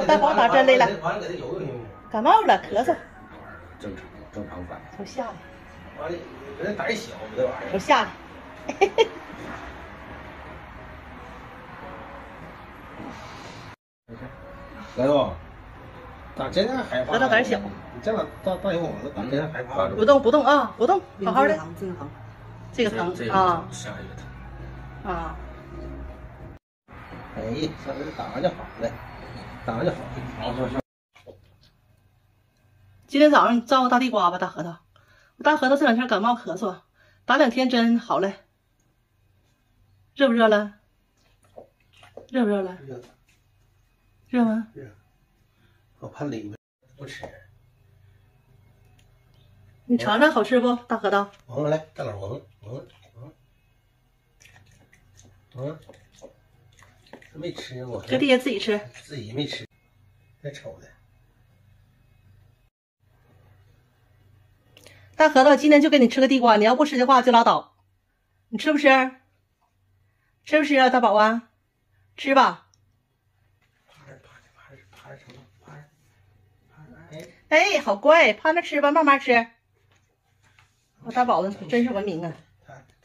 大宝打针来了，感冒了，咳嗽。正常反应。都下来。完了，人胆小这玩意儿。都下来。来吧，打针还害怕？核桃胆小。你这样大小伙子打针害怕？不动啊，不动，好好的。这个疼，这个疼啊。下一个疼。啊。哎，上这打完就好了，打完就好了。好。今天早上照顾大地瓜吧，大核桃。我大核桃这两天感冒咳嗽，打2天针好了。热不热了？热不热了？热吗？热。我怕里面不吃。你尝尝好吃不，大核桃？闻来，大老闻。没吃过。搁地下自己吃。自己没吃，太丑的。大核桃，今天就给你吃个地瓜，你要不吃的话就拉倒。你吃不吃？吃不吃啊，大宝啊？吃吧。趴着，哎，好乖，趴那吃吧，慢慢吃。我大宝子真是文明啊，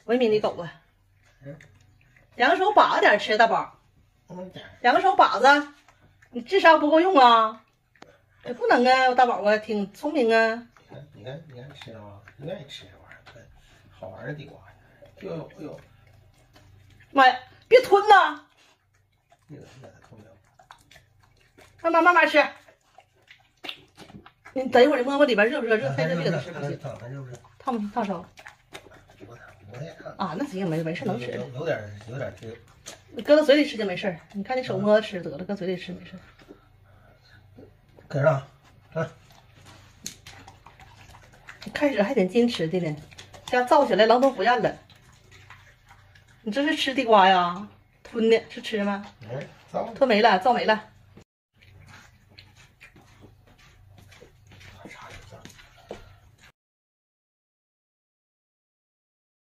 文明的狗啊。2个手把着点吃，大宝。2个手把着，你智商不够用啊？也不能啊，我大宝啊，挺聪明啊。你看，吃了吗？你愿意吃这玩意儿，好玩的地瓜。哎呦！妈呀，别吞呐！慢慢吃。你等一会儿，你摸摸里边热不热？热太热这个吃不行。烫不烫手？啊，那行，没事，能吃。有点这。你搁到嘴里吃就没事。你看你手摸着吃得了，搁嘴里吃没事。搁上，开始还挺矜持的呢，这样造起来狼吞虎咽了。你这是吃地瓜呀？吞的是吃吗？吞没了，造没了。